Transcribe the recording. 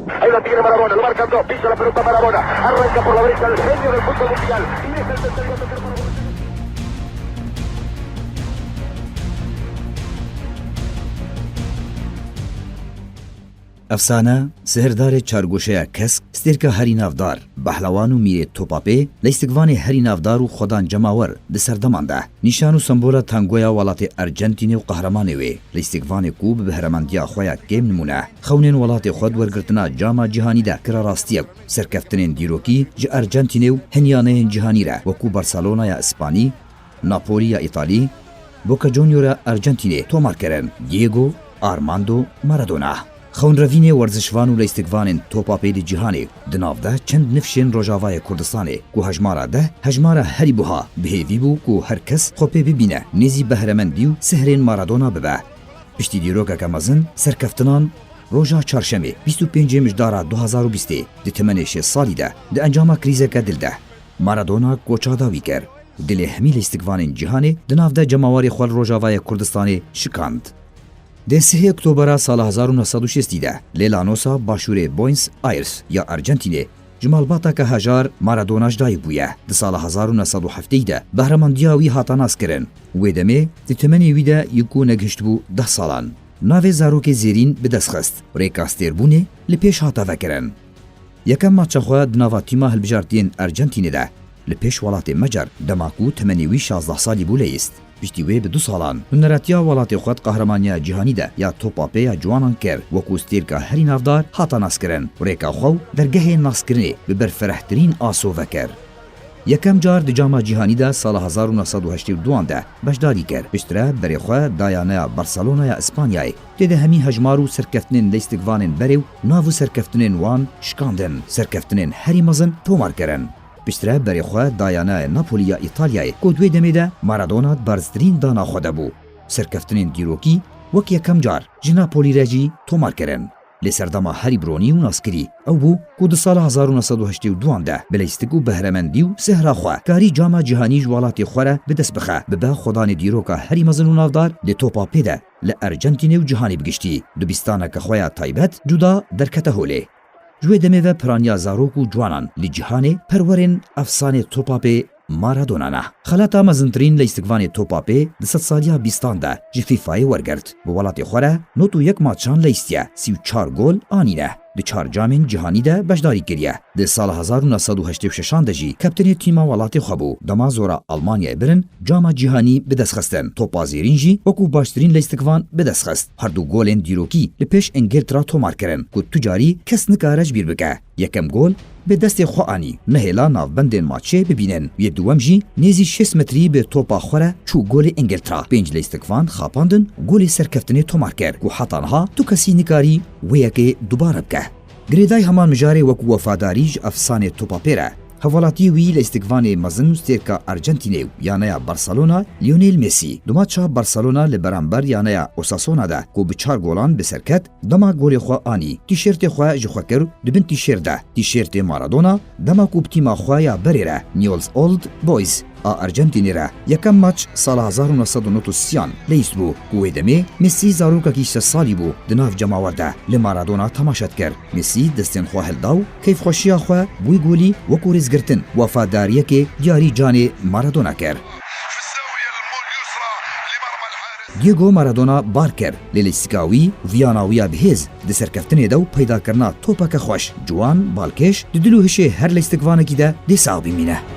Ahí la tiene Maradona, lo marcan dos, pisa la pelota Maradona, arranca por la derecha el genio del fútbol mundial y es el tercer gol de Maradona. افسانه سهردار چارگوشه کس سترکا هری نافدار بحلوان و میره توپاپی لیستگوان هری نافدار و خودان جماور ده سردمانده نشان و سمبولا تانگویا ولات ارجنتینی و قهرمانی وی لیستگوان کوب به هرماندیا خویا گیم نمونه خونین ولات خود ورگرتنا جاما جهانی ده کرا راستیه سرکفتنین دیروکی ج ارجنتینی و هنیانه جهانی را وکو بارسلونا یا اسپانی ناپولی یا ایتالی بوکا جونیور ارجنتینی تومار کرن دیگو آرماندو مارادونا خون روینه ورزشوان و لیستگوان توپاپی دی جهانی دناوده چند نفشین روجاوای کردستانی کو هجمارا ده هجمارا هری بوها بهیوی بو کو هر کس خوپی ببینه نیزی بهرمندی و سهرین مارادونا ببه پشتی دیروگا کمازن سرکفتنان روژا چارشمی 25 مجدارا 2020 دی تمنیش سالی ده دی انجام کریزه که دل ده مارادونا کوچاداوی کر دل همی لیستگوان جهانی دناوده جماواری خوال روجاوای کردستانی شکاند د 3 اکتبر سال 1960 ده لیلانوسا باشور بوینس آیرس یا ارجنتینی جمالباتا که هجار مارادوناش دای بویه د سال 1907 ده بهرماندیاوی هاتاناس کرن و دمه د تمنی ویده یکو نگشت بو 10 سالان ناوی زاروک زیرین به دستخست ریکاستر بونه لپیش هاتا وکرن یکم ماچا خواه دناوا تیما هلبجارتین ارجنتینی ده لپیش ولات مجر دماکو تمنیوی 16 سالی بوله است پشتی وی به 2 سالان نراتیا ولات خود قهرمانی جهانی ده یا توپاپی یا جوانان کر وکو ستیرکا هری نافدار هاتا ناسکرن ریکا خو درگه ناسکرنی به برفرحترین آسو وکر یکم جار د جام جهانی ده سال 1982 ده بشداری کر پشتره بری خو دایانه بارسلونا یا اسپانیای ده همی هجمارو سرکفتنین لیستگوانین بریو ناو سرکفتنین وان شکاندن سرکفتنین هری مزن تومار کرن پشتره بری خو دایانه ناپولی یا ایتالیای کو دوی دمیده مارادونا بارزترین دانا خود بو سرکفتنین دیروکی وک یکم جار جناپولی رجی تومار کرن لسردما هری برونی و ناسکری او بو کو د سال 1982 ده بلیستگو بهرمندی و سهرا خو کاری جام جهانی جوالات خوره به دست بخه به خدان دیروکا هری مزن و نافدار ل توپاپی ده ل ارجنتینی و جهانی بگشتی دبستانه که خویا تایبت جدا درکته هوله جوی دمه و پرانیا زاروک و جوانان لجهانه پرورن افسانه توپاپی مارادونا خلاتا مزنترین لیستگوان توپاپی د 100 سالیا بیستان ده جی فیفای ورگرد به ولات خوره نوتو یک ماچان لیستیه 34 گل آنینه د 4 جامین جهانی ده بشداری کریه د سال 1986 ده جی کپتن تیما ولات خوبو دما زورا آلمانیا برن جام جهانی به دست خستن توپازیرین جی وکو باشترین لیستگوان به دست خست هر دو گولن دیروکی لپیش انگلترا تومار کرن کو تجاری کس نکارج بیر بکه یکم گل به دست خوانی نهلا ناوبندن ماچه ببینن و دوم جی نیزی 6 متری به توپا خوره چو گل انگلترا 5 لیستگوان خاپاندن گل سرکفتنی تومار کرد کو حتانها تو کسی نکاری و یکی دوباره بکه گریدای همان مجاری وکو وفاداریج افسانه توپاپیره حوالاتی وی لیستگوان مزن سترکا ارجنتینی یانه بارسلونا لیونیل مسی دوماچا بارسلونا لبرانبر یانه اوساسونا ده کو به 4 گولان به سرکت دما گل خو آنی تیشرت خو جخوکر دبن تیشرت مارادونا دما کو تیما خو یا بریره نیولز اولد بویز ارجنتینی را یکم ماچ سال 1993 لیست بو کو دمی مسی زاروکا کی سالی بو دناف جماورده لمارادونا تماشات کر مسی دستن خو هلداو کیف خوشیا خو بو گولی وکو رزگرتن وفاداریه که دیاری جان مارادونا کر دیگو مارادونا بارکر لیلیسکاوی ویاناویا بهز د سرکفتنی دو پیدا کرنا توپک خوش جوان بالکش د دلو هشه هر لیستگوانه کی ده د ساو بمینه